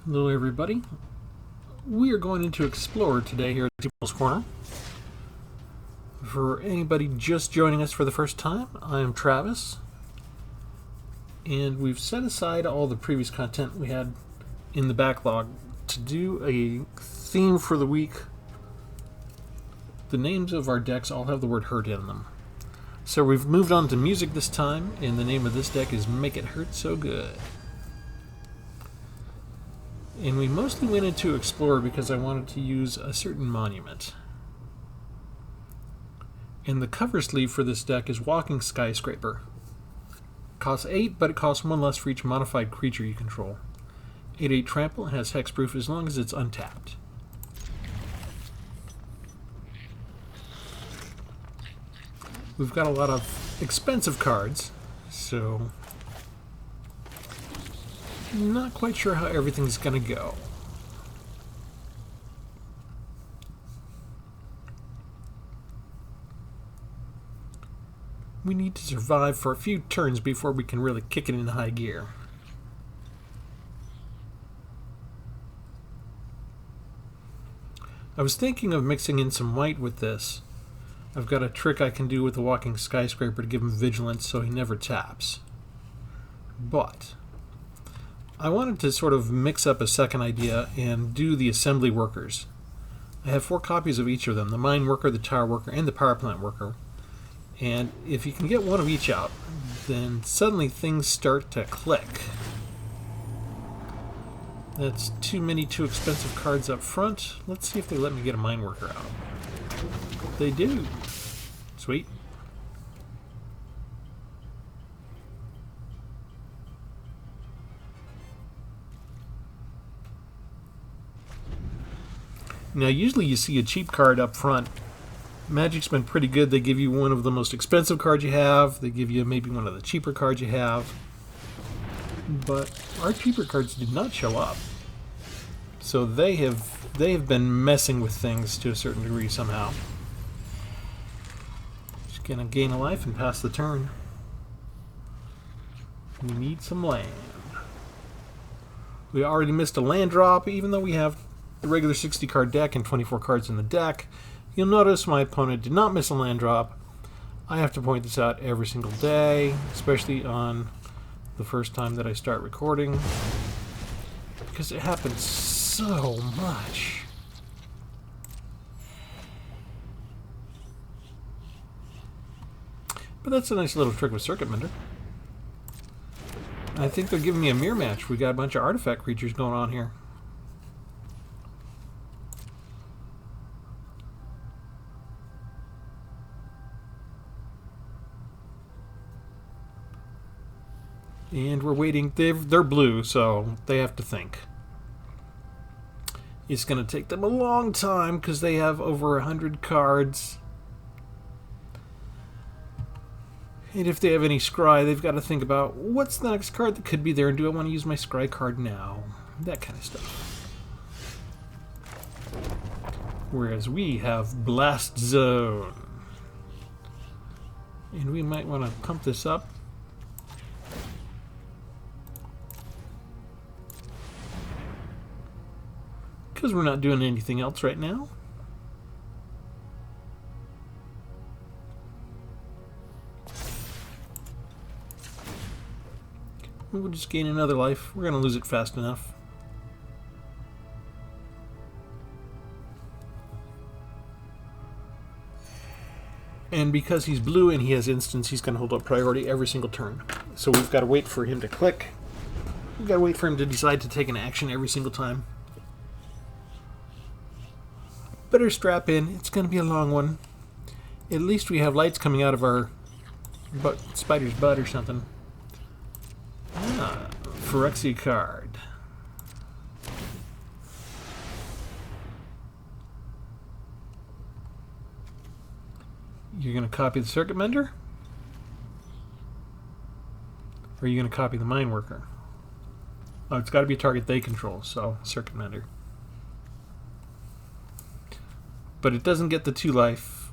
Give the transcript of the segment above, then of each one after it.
Hello everybody. We are going into Explorer today here at Tpull's Corner. For anybody just joining us for the first time, I am Travis. And we've set aside all the previous content we had in the backlog to do a theme for the week. The names of our decks all have the word hurt in them. So we've moved on to music this time, and the name of this deck is Make It Hurt So Good. And we mostly went into Explorer because I wanted to use a certain monument. And the cover sleeve for this deck is Walking Skyscraper. Costs 8, but it costs 1 less for each modified creature you control. 8/8 trample and has hexproof as long as it's untapped. We've got a lot of expensive cards, so not quite sure how everything's going to go. We need to survive for a few turns before we can really kick it into high gear. I was thinking of mixing in some white with this. I've got a trick I can do with the Walking Skyscraper to give him vigilance so he never taps. But I wanted to sort of mix up a second idea and do the assembly workers. I have 4 copies of each of them, the mine worker, the tower worker, and the power plant worker. And if you can get one of each out, then suddenly things start to click. That's too many too expensive cards up front. Let's see if they let me get a mine worker out. They do. Sweet. Now, usually you see a cheap card up front. Magic's been pretty good. They give you one of the most expensive cards you have. They give you maybe one of the cheaper cards you have. But our cheaper cards did not show up. So they have been messing with things to a certain degree somehow. Just gonna gain a life and pass the turn. We need some land. We already missed a land drop, even though we have the regular 60 card deck and 24 cards in the deck. You'll notice my opponent did not miss a land drop. I have to point this out every single day, especially on the first time that I start recording, because it happens so much. But that's a nice little trick with Circuit Mender. I think they're giving me a mirror match. We got a bunch of artifact creatures going on here. And we're waiting. They're blue, so they have to think. It's going to take them a long time because they have over 100 cards. And if they have any scry, they've got to think about what's the next card that could be there, and do I want to use my scry card now? That kind of stuff. Whereas we have Blast Zone. And we might want to pump this up. Because we're not doing anything else right now. We'll just gain another life. We're going to lose it fast enough. And because he's blue and he has instants, he's going to hold up priority every single turn. So we've got to wait for him to click. We've got to wait for him to decide to take an action every single time. Better strap in. It's going to be a long one. At least we have lights coming out of our spider's butt or something. Ah, Phyrexia card. You're going to copy the Circuit Mender? Or are you going to copy the Mine Worker? Oh, it's got to be a target they control, so Circuit Mender. But it doesn't get the 2 life.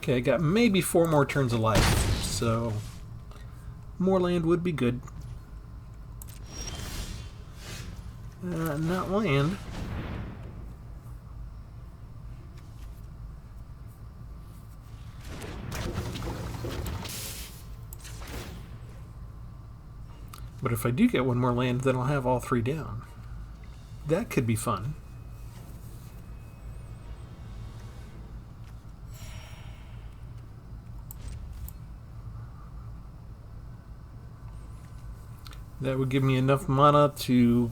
Okay, I got maybe 4 more turns of life, so more land would be good. Not land. But if I do get 1 more land, then I'll have all 3 down. That could be fun. That would give me enough mana to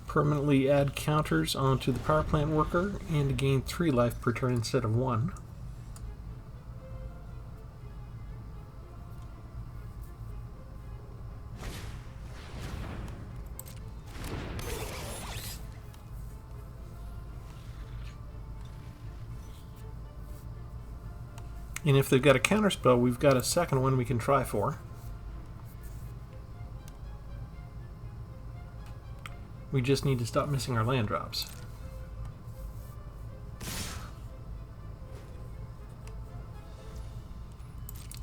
permanently add counters onto the power plant worker and to gain 3 life per turn instead of 1. And if they've got a counterspell, we've got a second one we can try for. We just need to stop missing our land drops.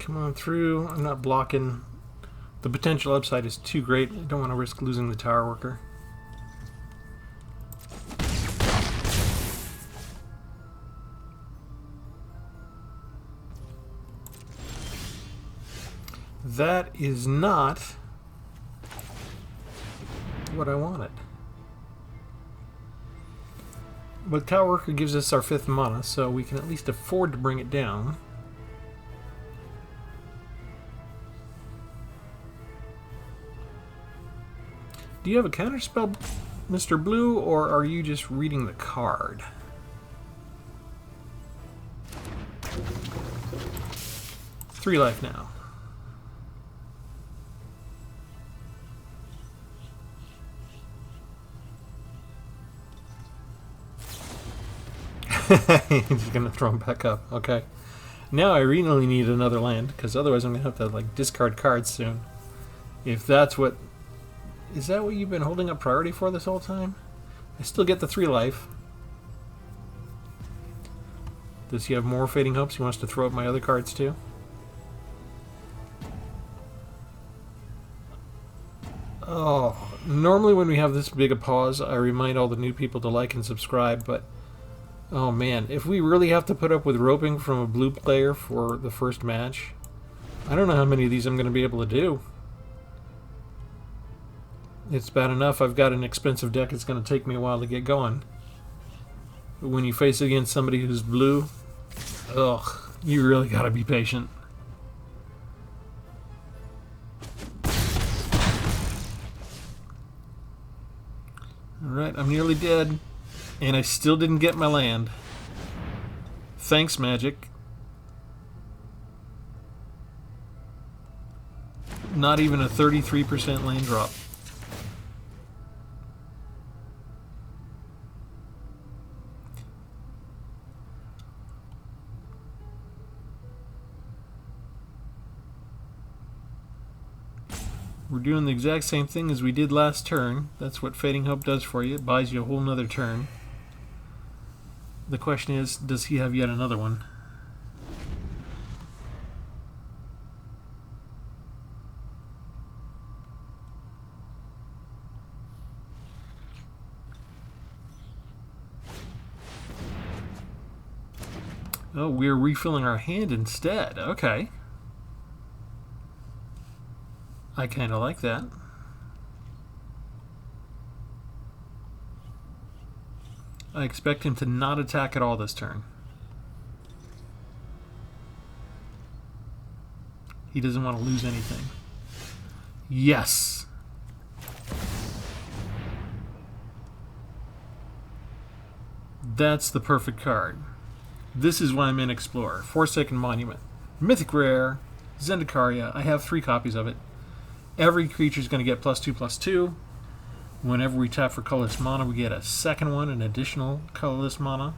Come on through. I'm not blocking. The potential upside is too great. I don't want to risk losing the tower worker. That is not what I wanted. But Tower Worker gives us our 5th mana, so we can at least afford to bring it down. Do you have a counterspell, Mr. Blue, or are you just reading the card? Three life now. He's gonna throw him back up. Okay. Now I really need another land, because otherwise I'm gonna have to like discard cards soon. If that's what... Is that what you've been holding up priority for this whole time? I still get the 3 life. Does he have more Fading Hopes? He wants to throw up my other cards too? Oh, normally when we have this big a pause, I remind all the new people to like and subscribe, but oh man, if we really have to put up with roping from a blue player for the first match, I don't know how many of these I'm going to be able to do. It's bad enough I've got an expensive deck, it's going to take me a while to get going. But when you face it against somebody who's blue, ugh, you really got to be patient. Alright, I'm nearly dead. And I still didn't get my land. Thanks, Magic. Not even a 33% land drop. We're doing the exact same thing as we did last turn. That's what Fading Hope does for you. It buys you a whole nother turn. The question is, does he have yet another one? Oh, we're refilling our hand instead. Okay. I kind of like that. I expect him to not attack at all this turn. He doesn't want to lose anything. Yes! That's the perfect card. This is why I'm in Explorer. Forsaken Monument. Mythic Rare. Zendikaria. I have 3 copies of it. Every creature is going to get +2/+2. Whenever we tap for colorless mana, we get a second one, an additional colorless mana.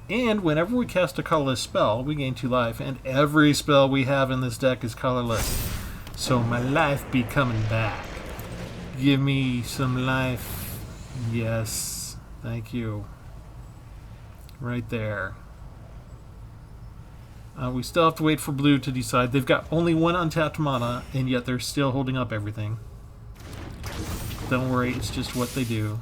And whenever we cast a colorless spell, we gain 2 life. And every spell we have in this deck is colorless. So my life be coming back. Give me some life. Yes. Thank you. Right there. We still have to wait for blue to decide. They've got only one untapped mana, and yet they're still holding up everything. Don't worry, it's just what they do.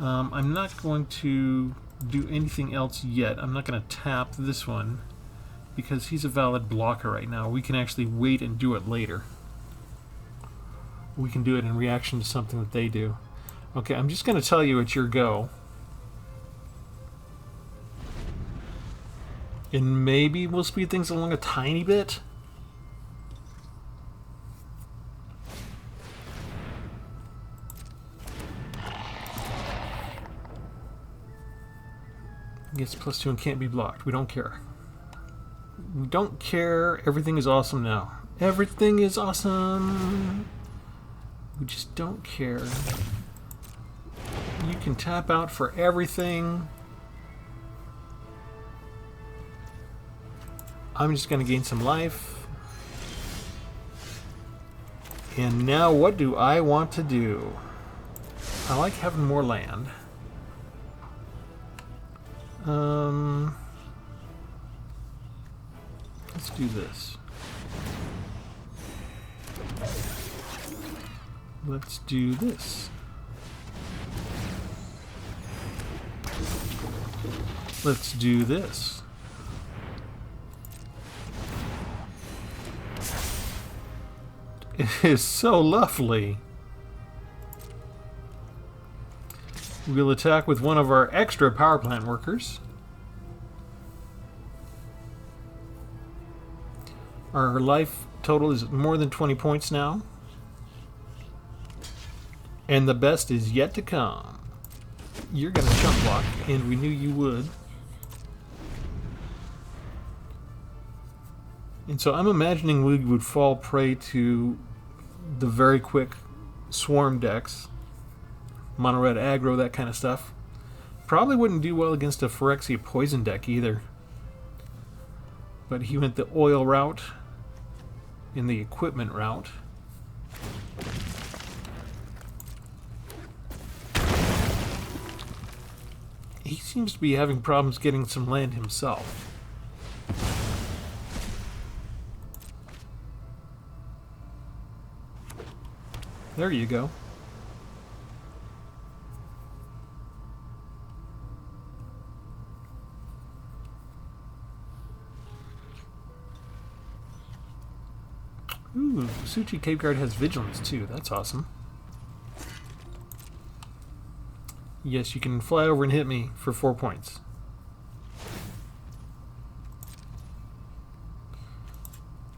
I'm not going to do anything else yet. I'm not going to tap this one because he's a valid blocker right now. We can actually wait and do it later. We can do it in reaction to something that they do. Okay, I'm just going to tell you it's your go. And maybe we'll speed things along a tiny bit. Gets +2 and can't be blocked. We don't care. We don't care. Everything is awesome now. Everything is awesome. We just don't care. You can tap out for everything. I'm just going to gain some life. And now what do I want to do? I like having more land. Let's do this. Let's do this. Let's do this. It is so lovely. We'll attack with one of our extra power plant workers. Our life total is more than 20 points now. And the best is yet to come. You're going to chump block, and we knew you would. And so I'm imagining we would fall prey to the very quick swarm decks. Mono red aggro, that kind of stuff. Probably wouldn't do well against a Phyrexia poison deck either. But he went the oil route in the equipment route. He seems to be having problems getting some land himself. There you go. Ooh, Suchi Cave Guard has Vigilance too. That's awesome. Yes, you can fly over and hit me for 4 points.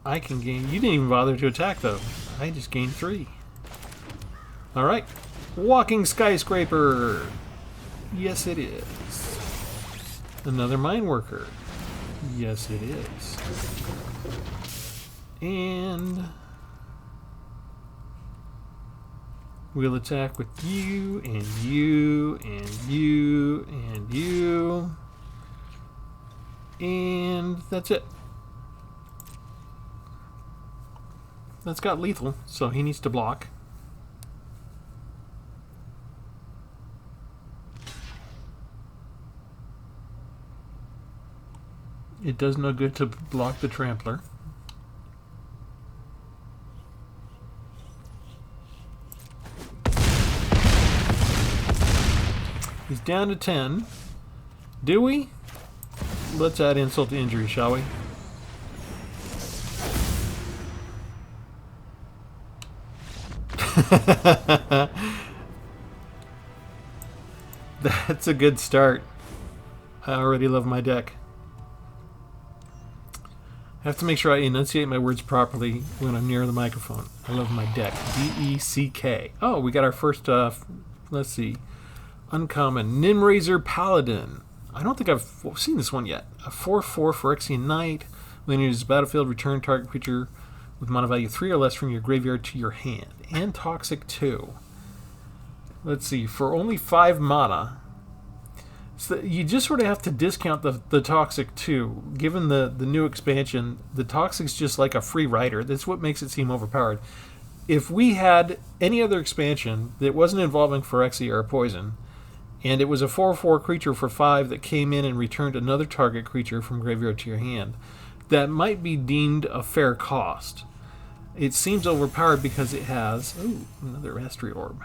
I can gain... You didn't even bother to attack though. I just gained 3. Alright. Walking Skyscraper! Yes, it is. Another Mine Worker. Yes, it is. And we'll attack with you, and you, and you, and you. And that's it. That's got lethal, so he needs to block. It does no good to block the Trampler. He's down to 10. Do we? Let's add insult to injury, shall we? That's a good start. I already love my deck. I have to make sure I enunciate my words properly when I'm near the microphone. I love my deck. D-E-C-K. Oh, we got our first, let's see, uncommon. Nimrazor Paladin. I don't think I've seen this one yet. A 4/4 Phyrexian Knight. When it enters the battlefield, return target creature with mana value 3 or less from your graveyard to your hand. And Toxic 2. Let's see, for only 5 mana, so you just sort of have to discount the Toxic 2. Given the new expansion, the Toxic's just like a free rider. That's what makes it seem overpowered. If we had any other expansion that wasn't involving Phyrexia or Poison, And it was a 4/4 creature for 5 that came in and returned another target creature from graveyard to your hand. That might be deemed a fair cost. It seems overpowered because it has... Ooh, another Mastery Orb.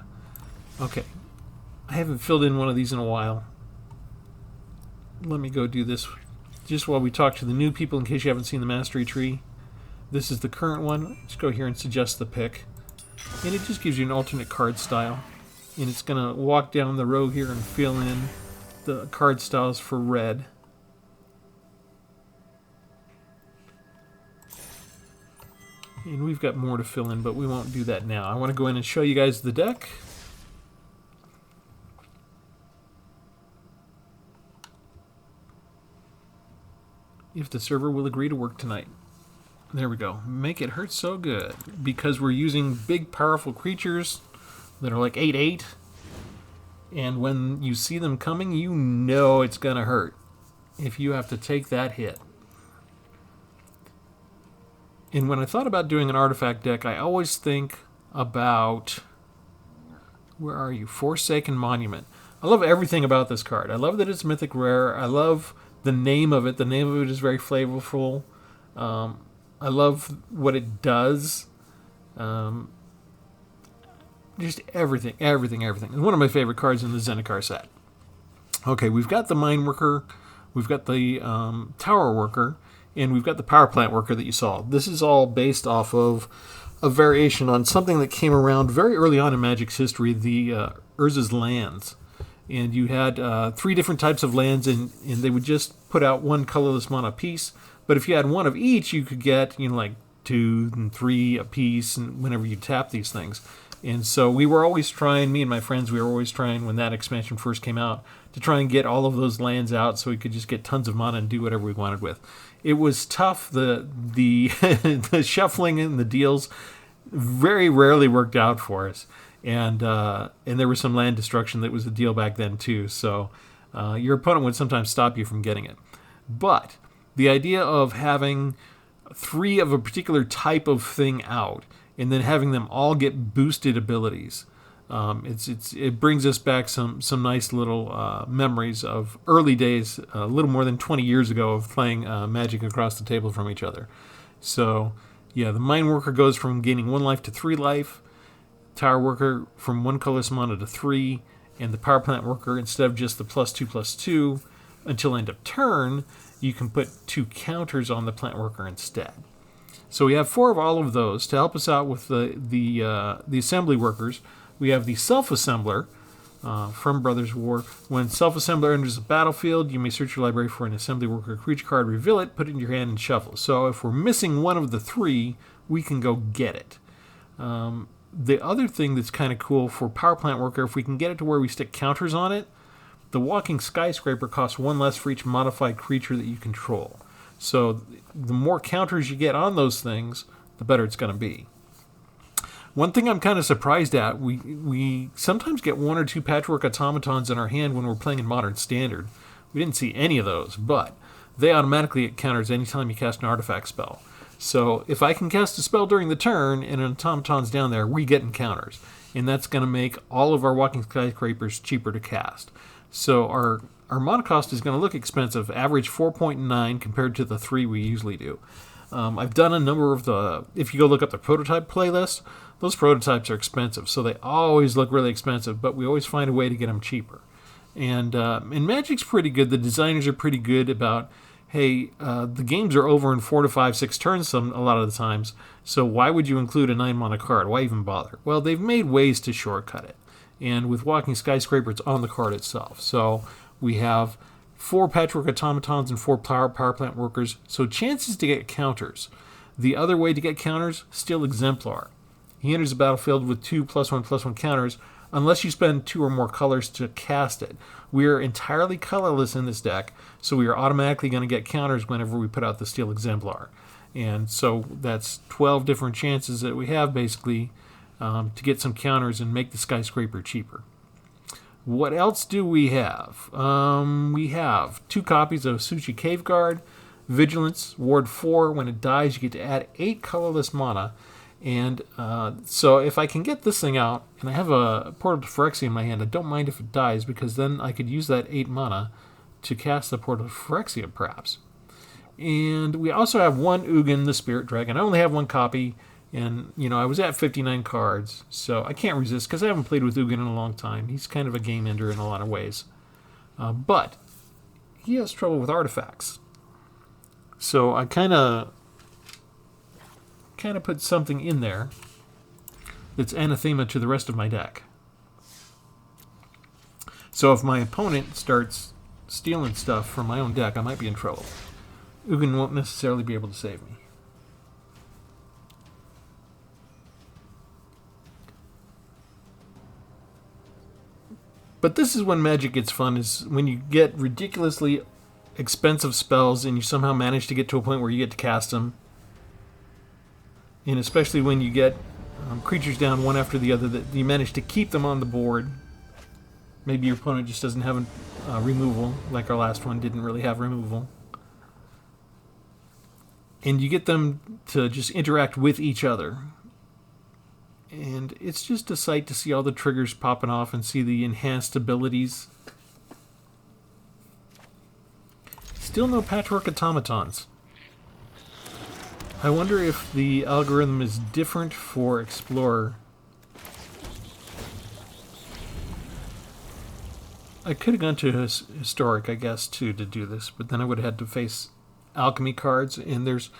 Okay. I haven't filled in one of these in a while. Let me go do this just while we talk to the new people in case you haven't seen the Mastery Tree. This is the current one. Just go here and suggest the pick. And it just gives you an alternate card style. And it's going to walk down the row here and fill in the card styles for red. And we've got more to fill in, but we won't do that now. I want to go in and show you guys the deck. If the server will agree to work tonight. There we go. Make it hurt so good. Because we're using big, powerful creatures that are like 8/8. And when you see them coming, you know it's going to hurt if you have to take that hit. And when I thought about doing an artifact deck, I always think about... Where are you? Forsaken Monument. I love everything about this card. I love that it's mythic rare. I love the name of it. The name of it is very flavorful. I love what it does. Just everything. It's one of my favorite cards in the Zendikar set. Okay, we've got the Mine Worker, we've got the Tower Worker, and we've got the Power Plant Worker that you saw. This is all based off of a variation on something that came around very early on in Magic's history, the Urza's Lands. And you had 3 different types of lands, and they would just put out 1 colorless mana apiece. But if you had 1 of each, you could get, like 2 and 3 apiece, and whenever you tap these things. And so we were always trying, me and my friends, we were always trying when that expansion first came out, to try and get all of those lands out so we could just get tons of mana and do whatever we wanted with. It was tough. The the shuffling and the deals very rarely worked out for us. And there was some land destruction that was a deal back then too. So your opponent would sometimes stop you from getting it. But the idea of having 3 of a particular type of thing out and then having them all get boosted abilities, it brings us back some nice little memories of early days, a little more than 20 years ago, of playing Magic across the table from each other. So yeah, the Mine Worker goes from gaining 1 life to 3 life. Tower Worker from 1 colorless mana to 3, and the Power Plant Worker, instead of just the +2/+2 until end of turn, you can put 2 counters on the Plant Worker instead. So we have 4 of all of those to help us out with the assembly workers. We have the Self-Assembler from Brothers War. When Self-Assembler enters the battlefield, you may search your library for an assembly worker creature card, reveal it, put it in your hand, and shuffle. So if we're missing 1 of the 3, we can go get it. The other thing that's kind of cool for Power Plant Worker, if we can get it to where we stick counters on it, the Walking Skyscraper costs 1 less for each modified creature that you control. So the more counters you get on those things, the better it's going to be. One thing I'm kind of surprised at, we sometimes get 1 or 2 Patchwork Automatons in our hand when we're playing in Modern Standard. We didn't see any of those, but they automatically get counters anytime you cast an artifact spell. So if I can cast a spell during the turn and an automaton's down there, we get encounters. And that's going to make all of our Walking Skyscrapers cheaper to cast. So our mana cost is going to look expensive, average 4.9 compared to the 3 we usually do. I've done a number of if you go look up the prototype playlist, those prototypes are expensive. So they always look really expensive, but we always find a way to get them cheaper. And Magic's pretty good. The designers are pretty good about... Hey, the games are over in 4 to 5, 6 turns a lot of the times, so why would you include a 9 mana card? Why even bother? Well, they've made ways to shortcut it. And with Walking Skyscraper, it's on the card itself. So we have 4 Patchwork Automatons and 4 Power Plant Workers, so chances to get counters. The other way to get counters, Steel Exemplar. He enters the battlefield with 2 +1/+1 counters, unless you spend 2 or more colors to cast it. We are entirely colorless in this deck, so we are automatically going to get counters whenever we put out the Steel Exemplar. And so that's 12 different chances that we have, basically, to get some counters and make the Skyscraper cheaper. What else do we have? We have 2 copies of Suchi Cave Guard, Vigilance, Ward 4. When it dies, you get to add 8 colorless mana. And so if I can get this thing out, and I have a Portal to Phyrexia in my hand, I don't mind if it dies, because then I could use that 8 mana to cast the Portal to Phyrexia, perhaps. And we also have one Ugin, the Spirit Dragon. I only have one copy, and, you know, I was at 59 cards, so I can't resist, because I haven't played with Ugin in a long time. He's kind of a game ender in a lot of ways. But he has trouble with artifacts. So I kind of put something in there that's anathema to the rest of my deck. So if my opponent starts stealing stuff from my own deck, I might be in trouble. Ugin won't necessarily be able to save me. But this is when Magic gets fun, is when you get ridiculously expensive spells and you somehow manage to get to a point where you get to cast them. And especially when you get creatures down one after the other, that you manage to keep them on the board. Maybe your opponent just doesn't have removal, like our last one didn't really have removal. And you get them to just interact with each other. And it's just a sight to see all the triggers popping off and see the enhanced abilities. Still no Patchwork Automatons. I wonder if the algorithm is different for Explorer. I could have gone to Historic, I guess, too, to do this, but then I would have had to face Alchemy cards, and there's...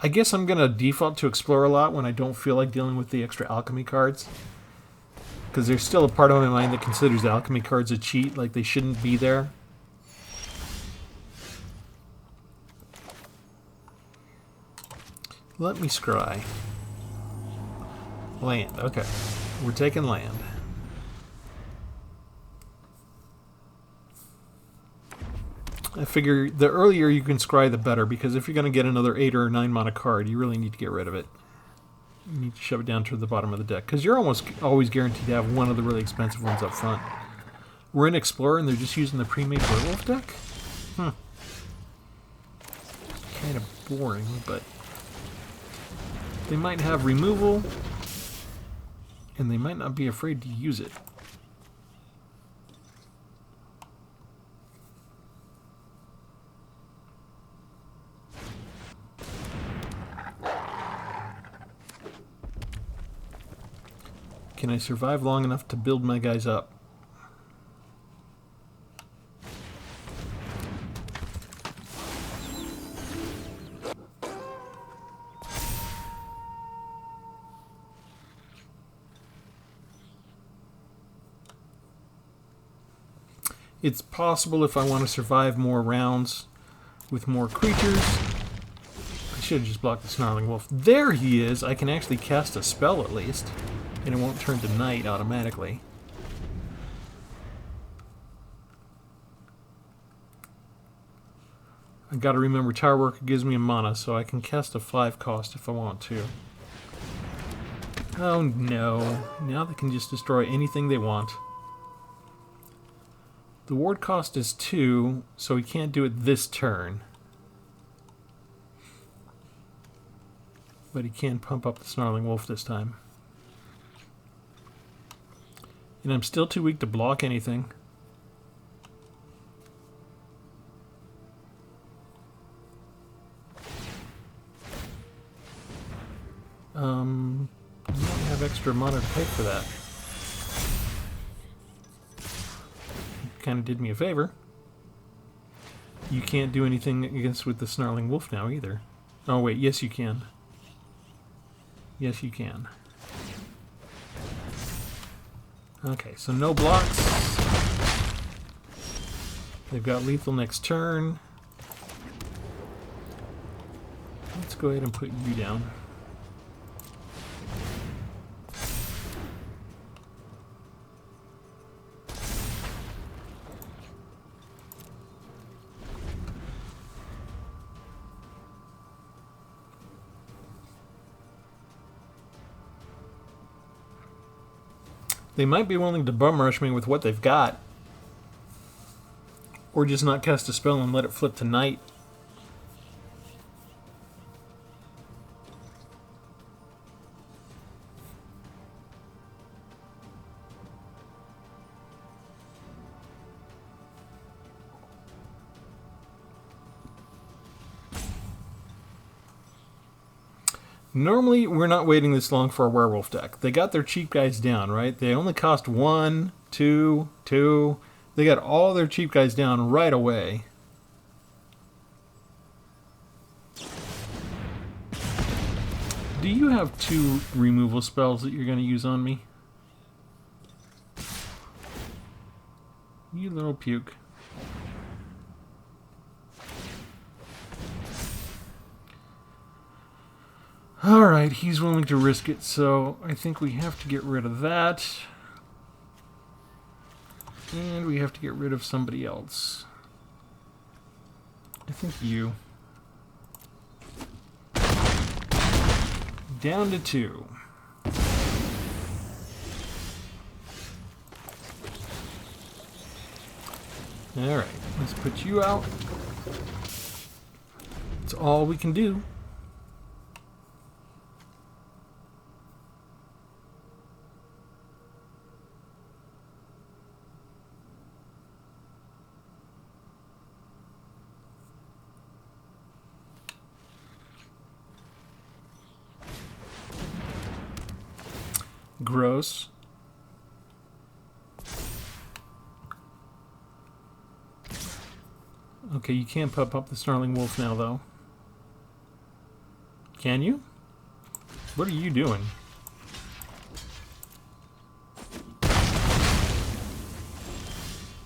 I guess I'm going to default to Explore a lot when I don't feel like dealing with the extra Alchemy cards. Because there's still a part of my mind that considers the Alchemy cards a cheat, like they shouldn't be there. Let me scry. Land, okay. We're taking land. I figure the earlier you can scry, the better, because if you're going to get another 8 or 9 mana card, you really need to get rid of it. You need to shove it down to the bottom of the deck, because you're almost always guaranteed to have one of the really expensive ones up front. We're in Explorer, and they're just using the pre-made Werewolf deck? Kind of boring, but... they might have removal, and they might not be afraid to use it. Can I survive long enough to build my guys up? It's possible if I want to survive more rounds with more creatures. I should have just blocked the Snarling Wolf. There he is! I can actually cast a spell at least. And it won't turn to night automatically. I gotta remember Tower Worker gives me a mana, so I can cast a 5 cost if I want to. Oh no. Now they can just destroy anything they want. The ward cost is 2, so he can't do it this turn. But he can pump up the Snarling Wolf this time. And I'm still too weak to block anything. I don't have extra mana to pay for that. Kind of did me a favor. You can't do anything against with the Snarling Wolf now either. Oh wait, yes you can. Yes you can. Okay, so no blocks. They've got lethal next turn. Let's go ahead and put you down. They might be willing to bum rush me with what they've got. Or just not cast a spell and let it flip to night. Normally, we're not waiting this long for a werewolf deck. They got their cheap guys down, right? They only cost 1, 2, 2. They got all their cheap guys down right away. Do you have 2 removal spells that you're going to use on me? You little puke. Alright, he's willing to risk it, so I think we have to get rid of that. And we have to get rid of somebody else. I think you. Down to 2. Alright, let's put you out. That's all we can do. Gross. Okay, you can't pop up the Snarling Wolf now, though. Can you? What are you doing?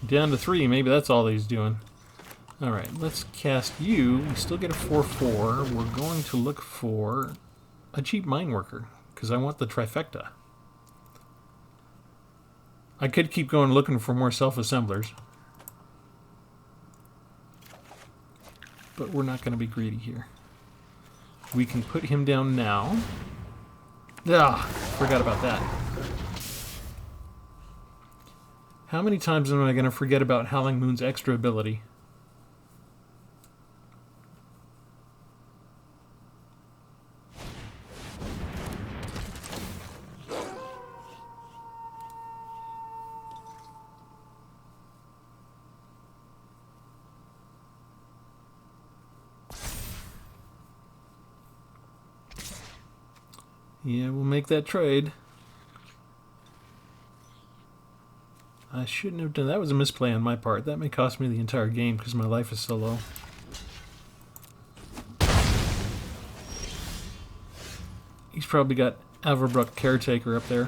Down to 3, maybe that's all he's doing. Alright, let's cast you. We still get a 4/4. We're going to look for a cheap mine worker, because I want the trifecta. I could keep going looking for more self-assemblers. But we're not going to be greedy here. We can put him down now. Ah, forgot about that. How many times am I going to forget about Howling Moon's extra ability? Yeah, we'll make that trade. I shouldn't have done that. Was a misplay on my part. That may cost me the entire game because my life is so low. He's probably got Averbrook Caretaker up there.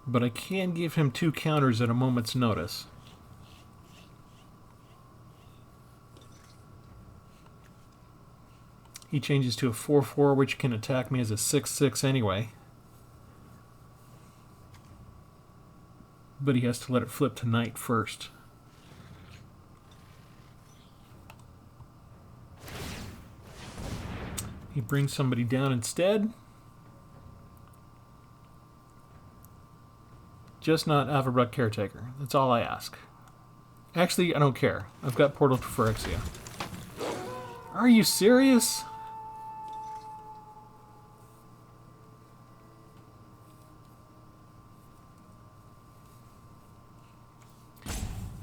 But I can give him 2 counters at a moment's notice. He changes to a 4/4, which can attack me as a 6/6 anyway. But he has to let it flip to night first. He brings somebody down instead. Just not Averbrook Caretaker. That's all I ask. Actually, I don't care. I've got Portal to Phyrexia. Are you serious?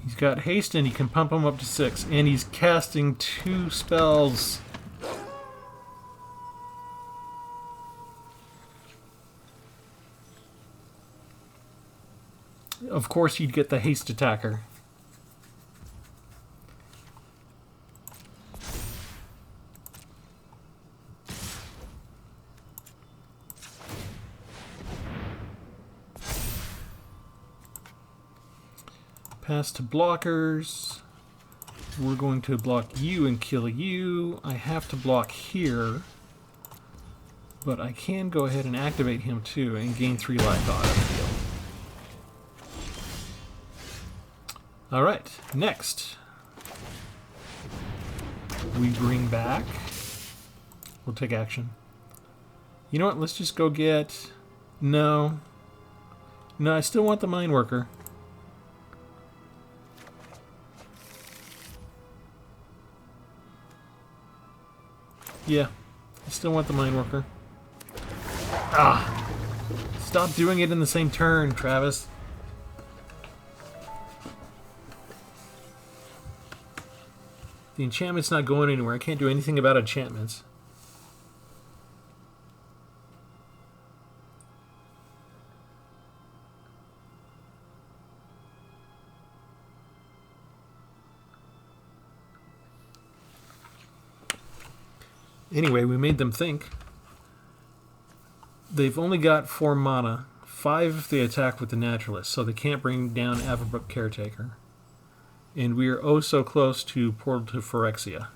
He's got haste and he can pump him up to 6. And he's casting 2 spells. Of course he'd get the haste attacker. Pass to blockers. We're going to block you and kill you. I have to block here. But I can go ahead and activate him too and gain 3 life out of the deal. Alright, next. We bring back. We'll take action. You know what? Let's just go get... No. No, I still want the mine worker. Yeah, I still want the mine worker. Ah! Stop doing it in the same turn, Travis. The enchantment's not going anywhere. I can't do anything about enchantments. Anyway, we made them think. They've only got 4 mana, 5 if they attack with the Naturalist, so they can't bring down Averbrook Caretaker. And we are oh so close to Portal to Phyrexia.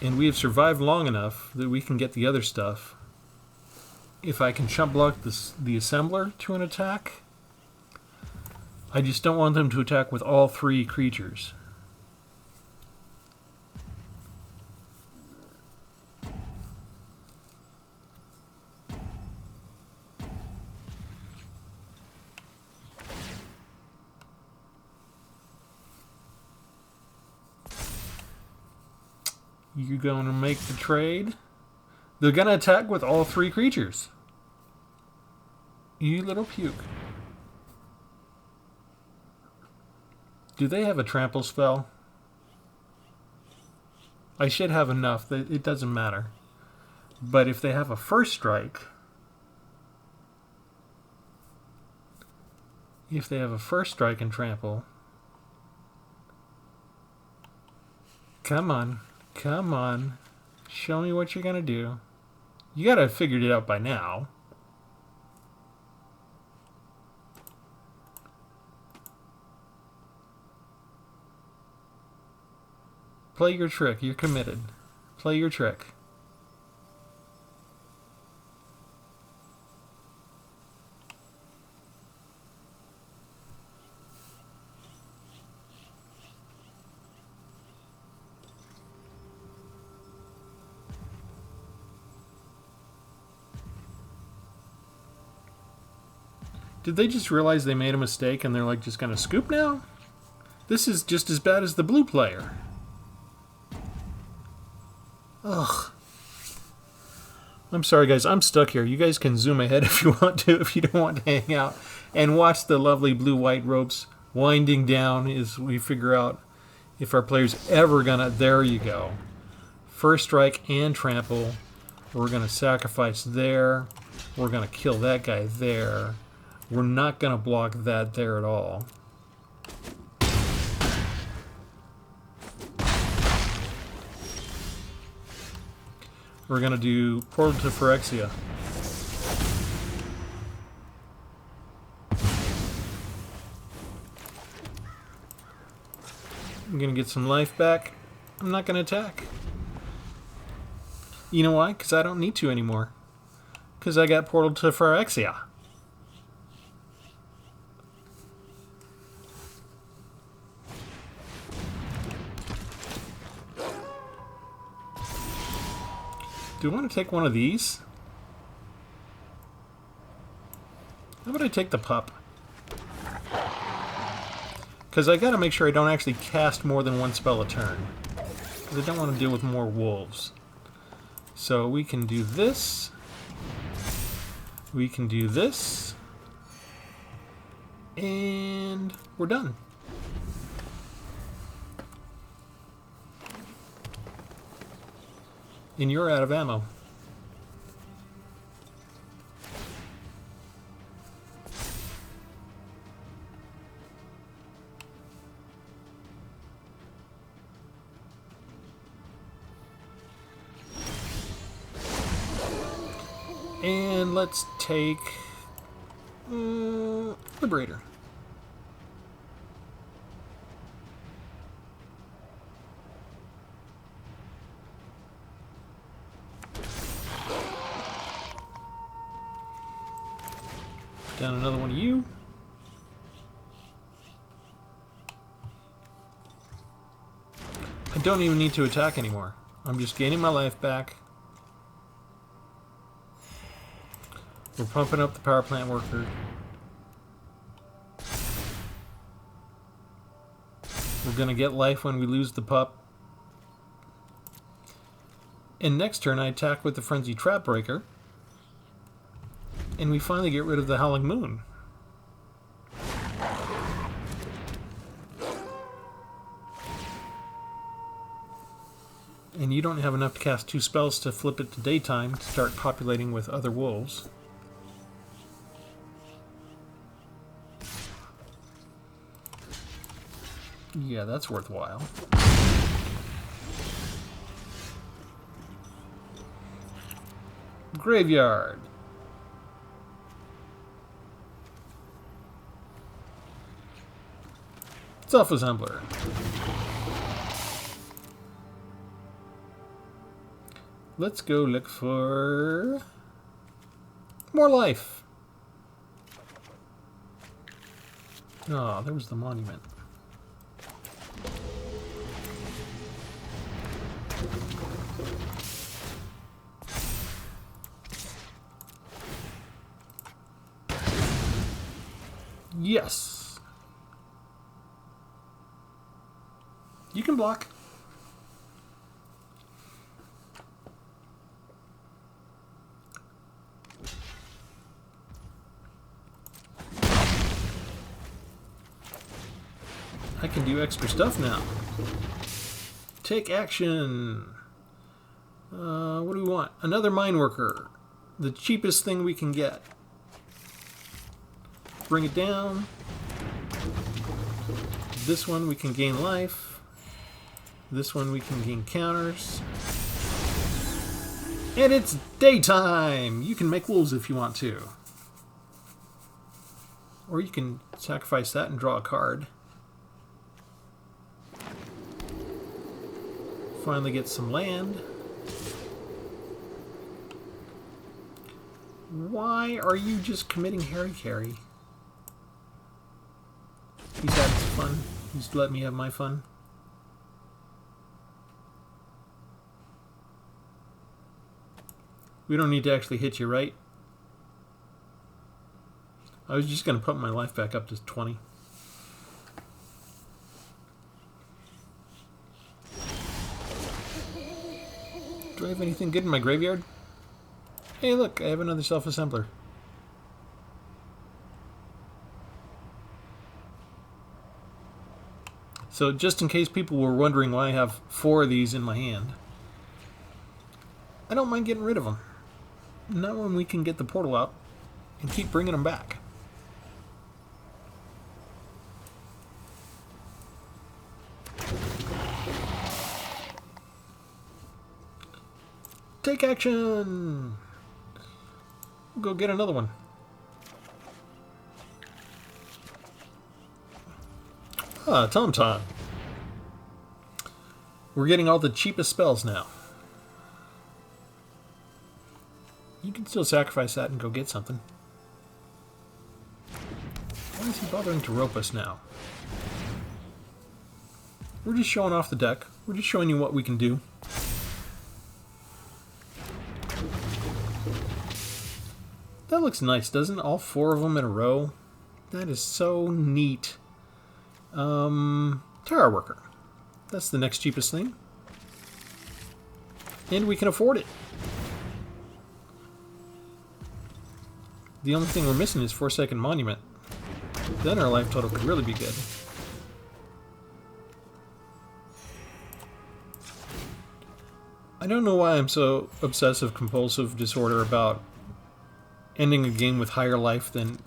And we have survived long enough that we can get the other stuff. If I can chump block the Assembler to an attack, I just don't want them to attack with all 3 creatures. You going to make the trade? They're going to attack with all 3 creatures. You little puke. Do they have a trample spell? I should have enough. It doesn't matter. But if they have a first strike... If they have a first strike and trample... Come on. Come on. Show me what you're going to do. You got to have figured it out by now. Play your trick. You're committed. Play your trick. Did they just realize they made a mistake and they're like just gonna scoop now? This is just as bad as the blue player. Ugh. I'm sorry guys, I'm stuck here. You guys can zoom ahead if you want to, if you don't want to hang out. And watch the lovely blue-white ropes winding down as we figure out if our player's ever gonna... There you go. First strike and trample. We're gonna sacrifice there. We're gonna kill that guy there. We're not going to block that there at all. We're going to do Portal to Phyrexia. I'm going to get some life back. I'm not going to attack. You know why? Because I don't need to anymore. Because I got Portal to Phyrexia. Do I want to take one of these? How about I take the pup? Because I got to make sure I don't actually cast more than 1 spell a turn. Because I don't want to deal with more wolves. So we can do this. We can do this. And we're done. And you're out of ammo. And let's take Liberator. Down another one of you. I don't even need to attack anymore. I'm just gaining my life back. We're pumping up the power plant worker. We're going to get life when we lose the pup. And next turn I attack with the Frenzy Trap Breaker. And we finally get rid of the Howling Moon. And you don't have enough to cast 2 spells to flip it to daytime to start populating with other wolves. Yeah, that's worthwhile. Graveyard. Self-assembler. Let's go look for more life. Oh, there was the monument. Yes. You can block. I can do extra stuff now. Take action. What do we want? Another mine worker. The cheapest thing we can get. Bring it down. This one we can gain life. This one we can gain counters. And it's daytime! You can make wolves if you want to. Or you can sacrifice that and draw a card. Finally get some land. Why are you just committing Harry Carry? He's having some fun. He's let me have my fun. We don't need to actually hit you, right? I was just going to put my life back up to 20. Do I have anything good in my graveyard? Hey, look, I have another self-assembler. So just in case people were wondering why I have 4 of these in my hand, I don't mind getting rid of them. Not when we can get the portal out and keep bringing them back. Take action! Go get another one. Ah, Tom Tom. We're getting all the cheapest spells now. You can still sacrifice that and go get something. Why is he bothering to rope us now? We're just showing off the deck. We're just showing you what we can do. That looks nice, doesn't it? All 4 of them in a row. That is so neat. Terra Worker. That's the next cheapest thing. And we can afford it. The only thing we're missing is Forsaken Monument. Then our life total could really be good. I don't know why I'm so obsessive compulsive disorder about ending a game with higher life than,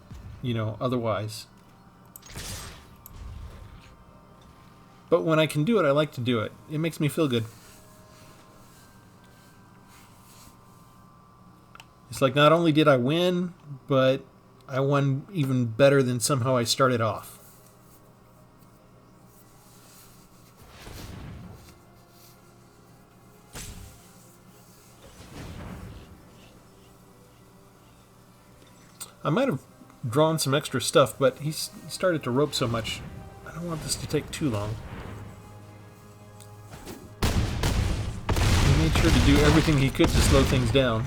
you know, otherwise. But when I can do it, I like to do it. It makes me feel good. It's like not only did I win, but I won even better than somehow I started off. I might have drawn some extra stuff, but he started to rope so much. I don't want this to take too long. He made sure to do everything he could to slow things down.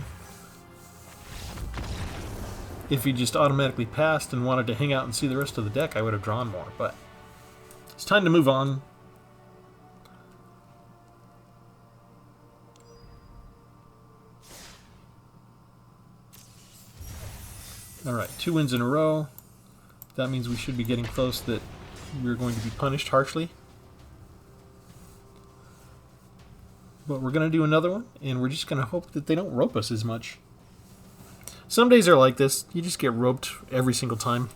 If he just automatically passed and wanted to hang out and see the rest of the deck, I would have drawn more, but it's time to move on. Alright, 2 wins in a row. That means we should be getting close that we're going to be punished harshly. But we're going to do another one, and we're just going to hope that they don't rope us as much. Some days are like this. You just get roped every single time.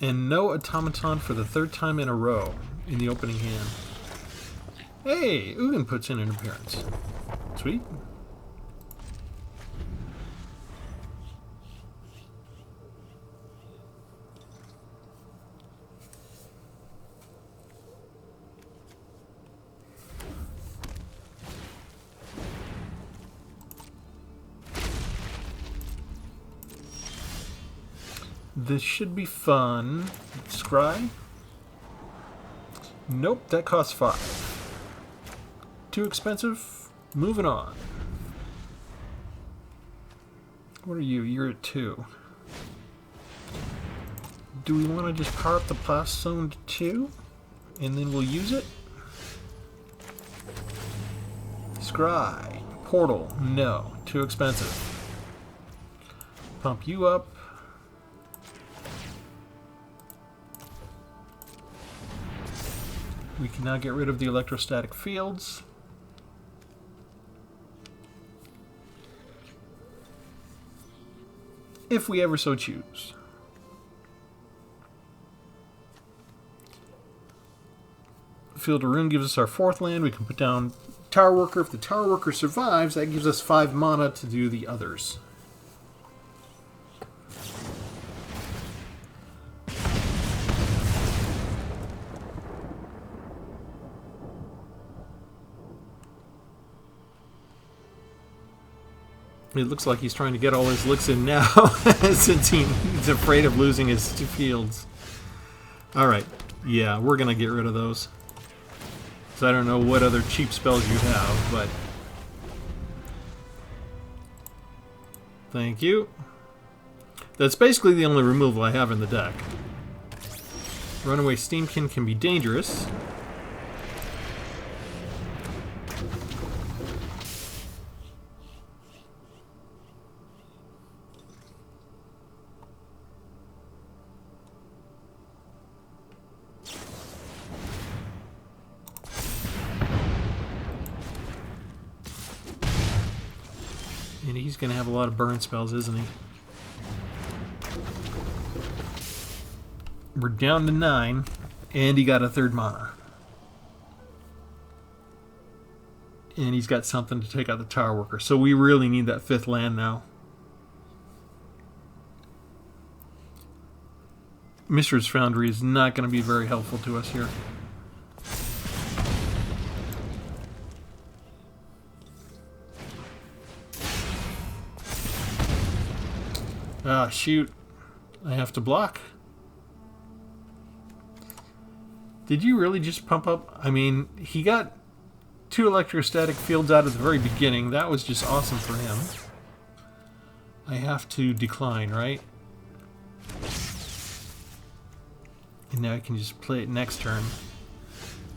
And no automaton for the third time in a row in the opening hand. Hey, Ugin puts in an appearance. Sweet. This should be fun. Scry? Nope, that costs 5. Too expensive? Moving on. What are you? You're at 2. Do we want to just power up the blast zone to 2? And then we'll use it? Scry. Portal. No. Too expensive. Pump you up. We can now get rid of the electrostatic fields. If we ever so choose. Field of Ruin gives us our 4th land. We can put down Tower Worker. If the Tower Worker survives, that gives us 5 mana to do the others. It looks like he's trying to get all his licks in now, since he's afraid of losing his 2 fields. Alright, yeah, we're going to get rid of those. So I don't know what other cheap spells you have, but... Thank you. That's basically the only removal I have in the deck. Runaway Steamkin can be dangerous. And he's going to have a lot of burn spells, isn't he? We're down to 9, and he got a 3rd mana. And he's got something to take out the Tower Worker. So we really need that 5th land now. Mishra's Foundry is not going to be very helpful to us here. Ah, shoot. I have to block. Did you really just pump up? I mean, he got 2 electrostatic fields out at the very beginning. That was just awesome for him. I have to decline, right? And now I can just play it next turn.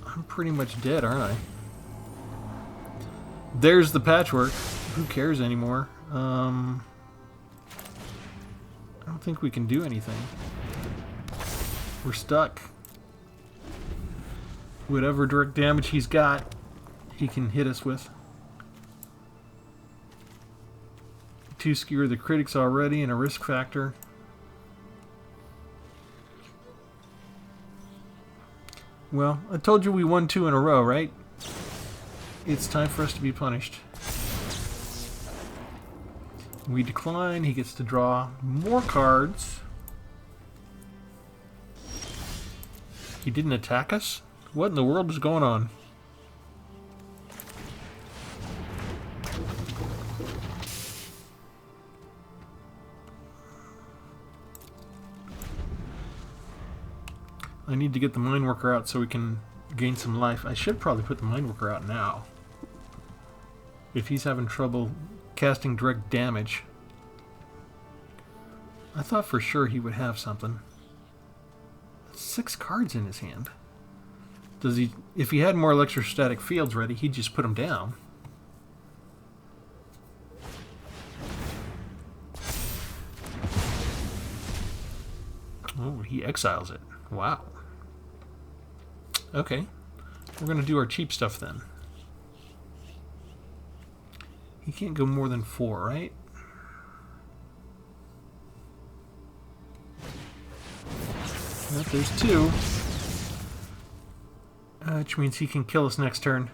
I'm pretty much dead, aren't I? There's the patchwork. Who cares anymore? I don't think we can do anything. We're stuck. Whatever direct damage he's got, he can hit us with. 2 skewer the critics already and a risk factor. Well, I told you we won 2 in a row, right? It's time for us to be punished. We decline, he gets to draw more cards. He didn't attack us? What in the world is going on? I need to get the Mine Worker out so we can gain some life. I should probably put the Mine Worker out now. If he's having trouble casting direct damage. I thought for sure he would have something. 6 cards in his hand. Does he? If he had more electrostatic fields ready, he'd just put them down. Oh, he exiles it. Wow. Okay. We're going to do our cheap stuff then. He can't go more than 4, right? Yep, there's 2. Which means he can kill us next turn.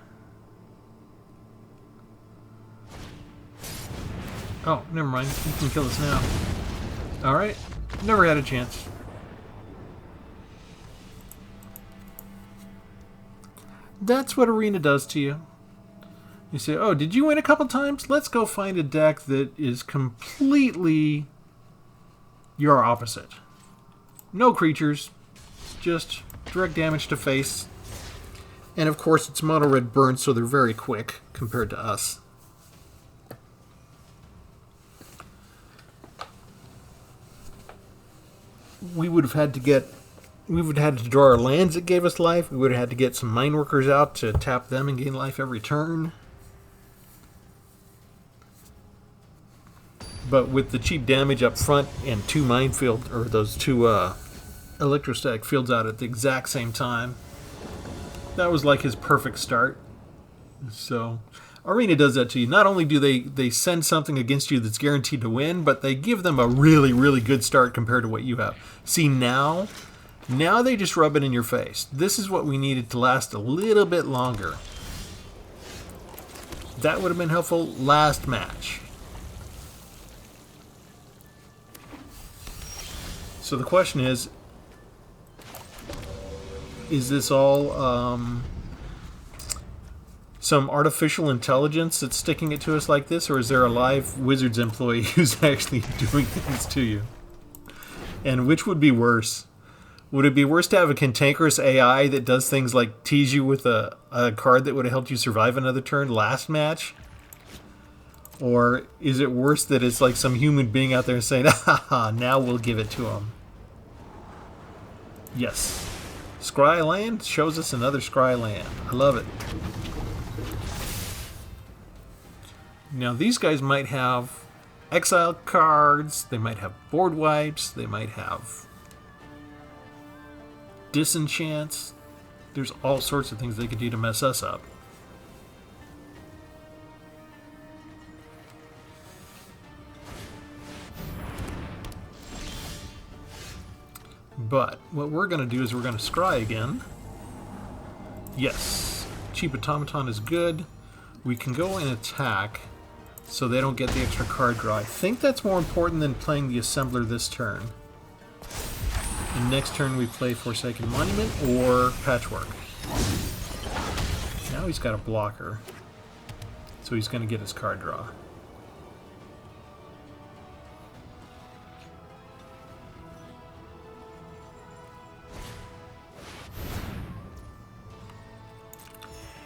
Oh, never mind. He can kill us now. Alright. Never had a chance. That's what Arena does to you. You say, oh, did you win a couple times? Let's go find a deck that is completely your opposite. No creatures. Just direct damage to face. And of course it's mono red burn, so they're very quick compared to us. We would have had to draw our lands that gave us life. We would have had to get some mine workers out to tap them and gain life every turn. But with the cheap damage up front and 2 minefield, or those 2 electrostatic fields out at the exact same time, that was like his perfect start. So Arena does that to you. Not only do they send something against you that's guaranteed to win, but they give them a really, really good start compared to what you have. See, now they just rub it in your face. This is what we needed to last a little bit longer. That would have been helpful last match. So the question is this all some artificial intelligence that's sticking it to us like this, or is there a live Wizards employee who's actually doing things to you? And which would be worse? Would it be worse to have a cantankerous AI that does things like tease you with a card that would have helped you survive another turn last match? Or is it worse that it's like some human being out there saying, "Ha, now we'll give it to him"? Yes. Scry land shows us another Scry land. I love it. Now these guys might have exile cards, they might have board wipes, they might have disenchants. There's all sorts of things they could do to mess us up. But what we're going to do is we're going to scry again. Yes, cheap automaton is good. We can go and attack so they don't get the extra card draw. I think that's more important than playing the assembler this turn. And next turn we play Forsaken Monument or Patchwork. Now he's got a blocker, so he's going to get his card draw.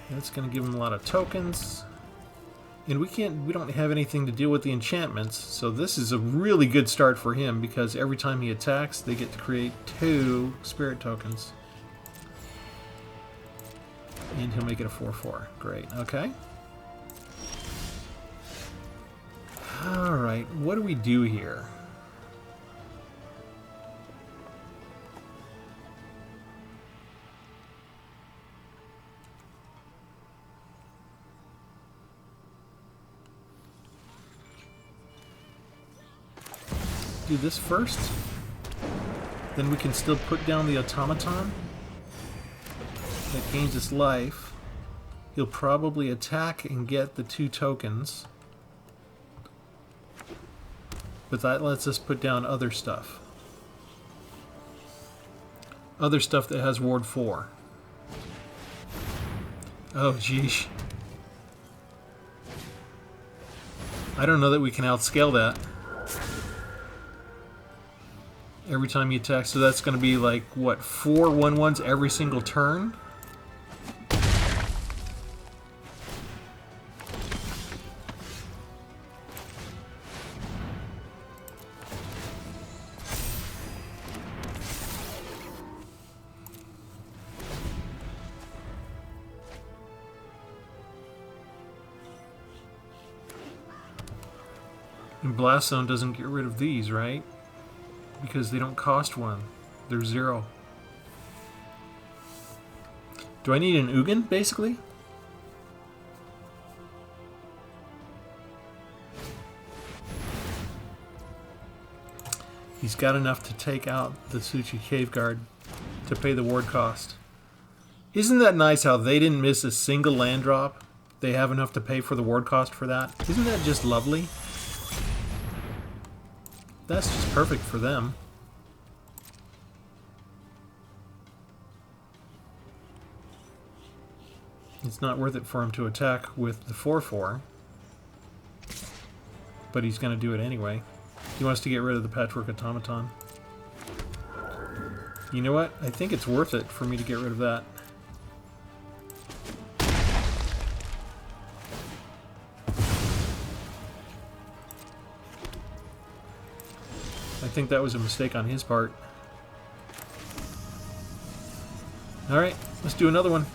That's going to give him a lot of tokens. And we don't have anything to deal with the enchantments, so this is a really good start for him because every time he attacks, they get to create 2 spirit tokens. And he'll make it a 4/4. Great, okay. Alright, what do we do here? Do this first, then we can still put down the automaton that gains its life. He'll probably attack and get the 2 tokens, but that lets us put down other stuff that has ward 4. Oh geesh, I don't know that we can outscale that. Every time he attacks, so that's going to be like, what, 4 1/1s every single turn? And Blast Zone doesn't get rid of these, right? Because they don't cost 1. They're 0. Do I need an Ugin, basically? He's got enough to take out the Suchi Cave Guard to pay the ward cost. Isn't that nice how they didn't miss a single land drop? They have enough to pay for the ward cost for that. Isn't that just lovely? That's just perfect for them. It's not worth it for him to attack with the 4/4. But he's going to do it anyway. He wants to get rid of the Patchwork Automaton. You know what? I think it's worth it for me to get rid of that. I think that was a mistake on his part. Alright, let's do another one.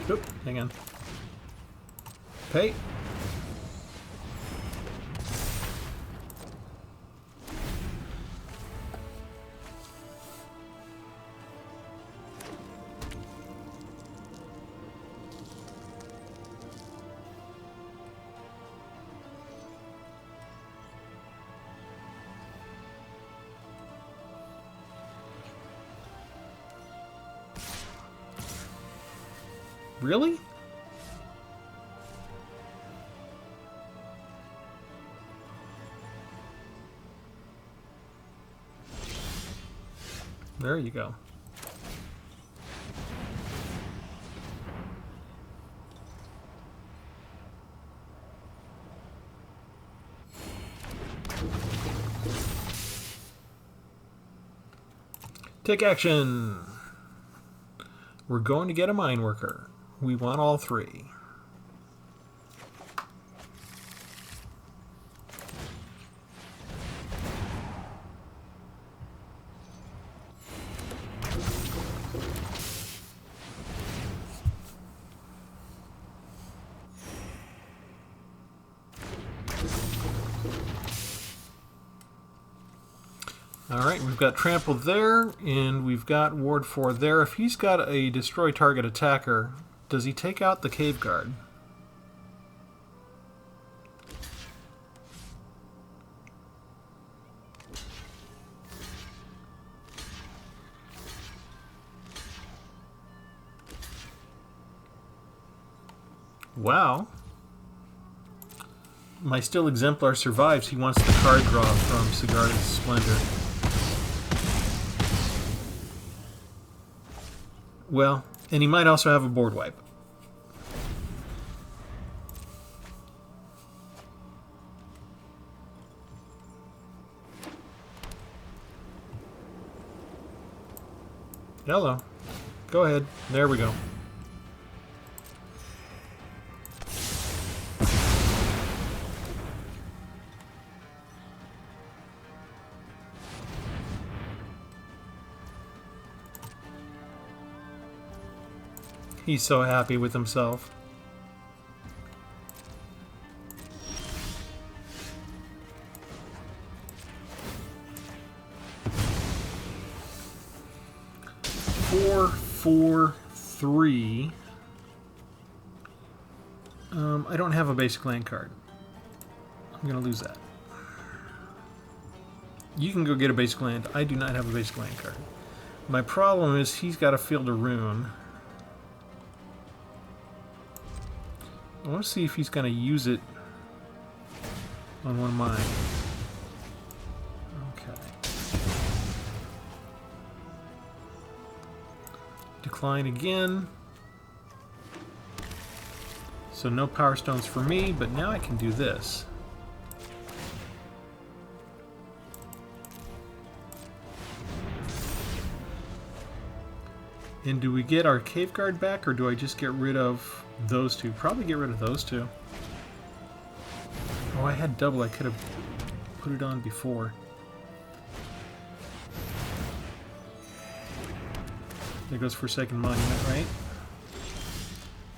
Oop, hang on. Pay. Really? There you go. Take action! We're going to get a mine worker. We want all 3. Alright, we've got Trample there, and we've got Ward 4 there. If he's got a Destroy Target Attacker, does he take out the Cave Guard? Wow. My Still Exemplar survives. He wants the card draw from Sigarda's Splendor. Well, and he might also have a board wipe. Hello. Go ahead. There we go. He's so happy with himself. Four, 4, 3. I don't have a basic land card. I'm gonna lose that. You can go get a basic land. I do not have a basic land card. My problem is he's got to field a rune. I want to see if he's going to use it on one of mine. Okay. Decline again. So no Power Stones for me, but now I can do this. And do we get our Cave Guard back, or do I just get rid of those two? Probably get rid of those two. Oh, I had double. I could have put it on before. There goes Forsaken Monument, right?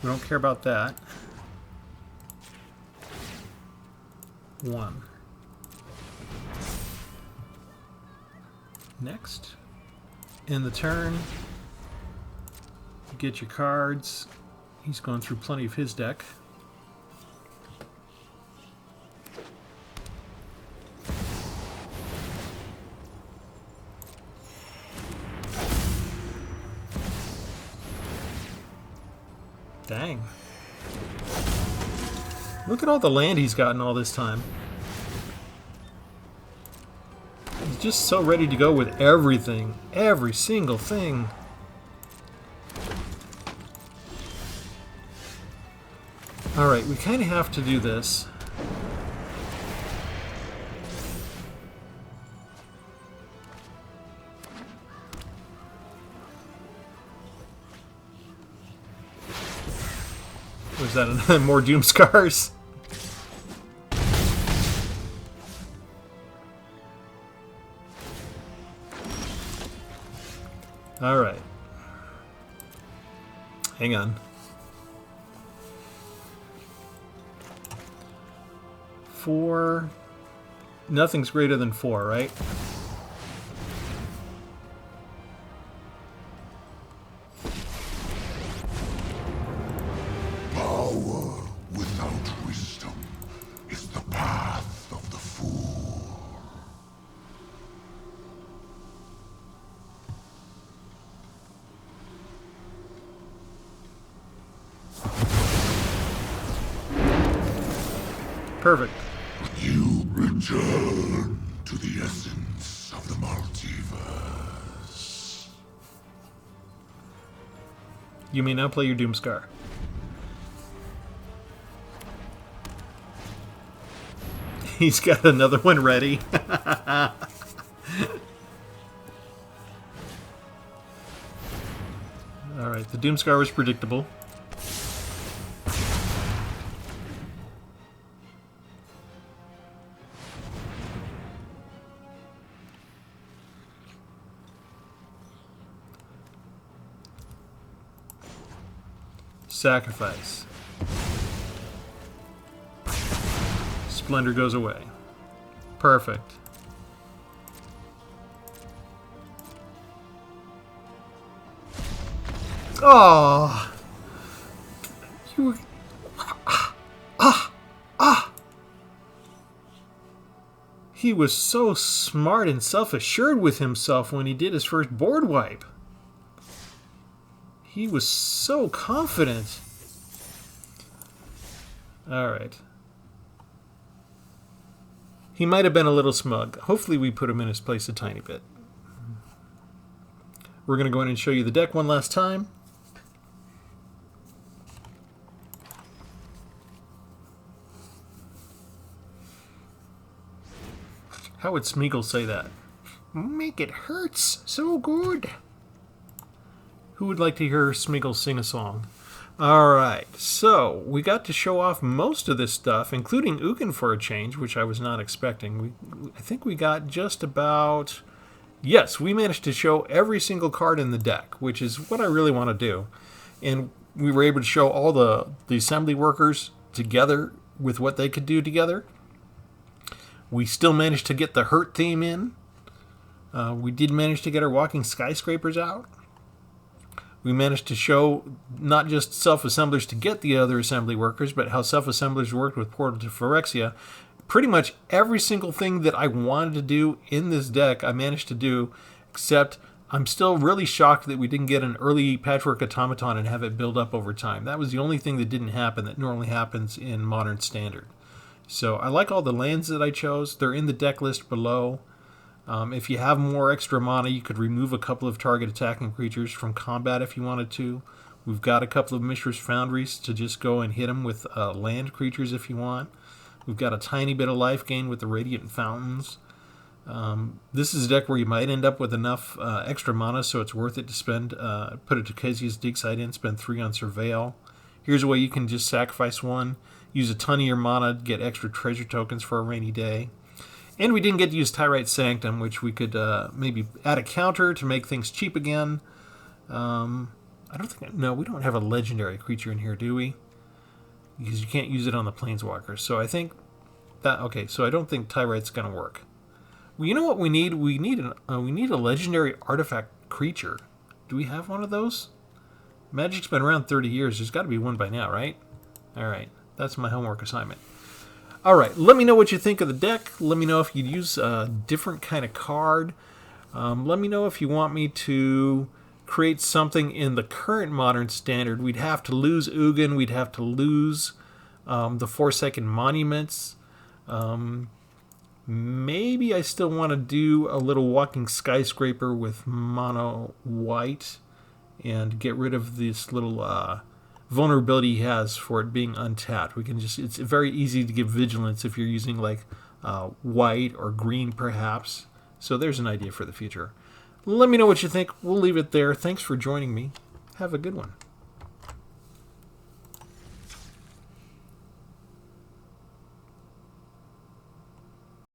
We don't care about that. 1. Next. In the turn, you get your cards. He's going through plenty of his deck. Dang. Look at all the land he's gotten all this time. He's just so ready to go with everything. Every single thing. Alright, we kind of have to do this. Was that more Doom Scars? Alright. Hang on. 4. Nothing's greater than 4, right? Power without wisdom is the path of the fool. Perfect. You return to the essence of the multiverse. You may now play your Doomscar. He's got another one ready. Alright, the Doomscar was predictable. Sacrifice. Splendor goes away. Perfect. Oh, you. He was so smart and self-assured with himself when he did his first board wipe. He was so confident. All right. He might have been a little smug. Hopefully we put him in his place a tiny bit. We're going to go in and show you the deck one last time. How would Smeagol say that? Make it hurts so good. Who would like to hear Smeagol sing a song? Alright, so we got to show off most of this stuff, including Ugin for a change, which I was not expecting. I think we got just about... Yes, we managed to show every single card in the deck, which is what I really want to do. And we were able to show all the assembly workers together with what they could do together. We still managed to get the Hurt theme in. We did manage to get our walking skyscrapers out. We managed to show not just self-assemblers to get the other assembly workers, but how self-assemblers worked with Portal to Phyrexia. Pretty much every single thing that I wanted to do in this deck, I managed to do, except I'm still really shocked that we didn't get an early Patchwork Automaton and have it build up over time. That was the only thing that didn't happen that normally happens in Modern Standard. So I like all the lands that I chose. They're in the deck list below. If you have more extra mana, you could remove a couple of target attacking creatures from combat if you wanted to. We've got a couple of Mishra's Foundries to just go and hit them with land creatures if you want. We've got a tiny bit of life gain with the Radiant Fountains. This is a deck where you might end up with enough extra mana, so it's worth it to spend, put a Tokezia's Dig Site in, spend 3 on Surveil. Here's a way you can just sacrifice 1, use a ton of your mana to get extra treasure tokens for a rainy day. And we didn't get to use Tyrite Sanctum, which we could maybe add a counter to make things cheap again. I I don't think... No, we don't have a legendary creature in here, do we? Because you can't use it on the Planeswalkers. So I think that... Okay, so I don't think Tyrite's going to work. Well, you know what we need? We need a legendary artifact creature. Do we have one of those? Magic's been around 30 years. There's got to be one by now, right? All right. That's my homework assignment. All right. Let me know what you think of the deck. Let me know if you'd use a different kind of card. Let me know if you want me to create something in the current Modern Standard. We'd have to lose Ugin. We'd have to lose the 4-second monuments. Maybe I still want to do a little Walking Skyscraper with mono white and get rid of this little vulnerability he has for it being untapped. We can just... It's very easy to give vigilance if you're using like white or green perhaps. So there's an idea for the future. Let me know what you think. We'll leave it there. Thanks for joining me. Have a good one.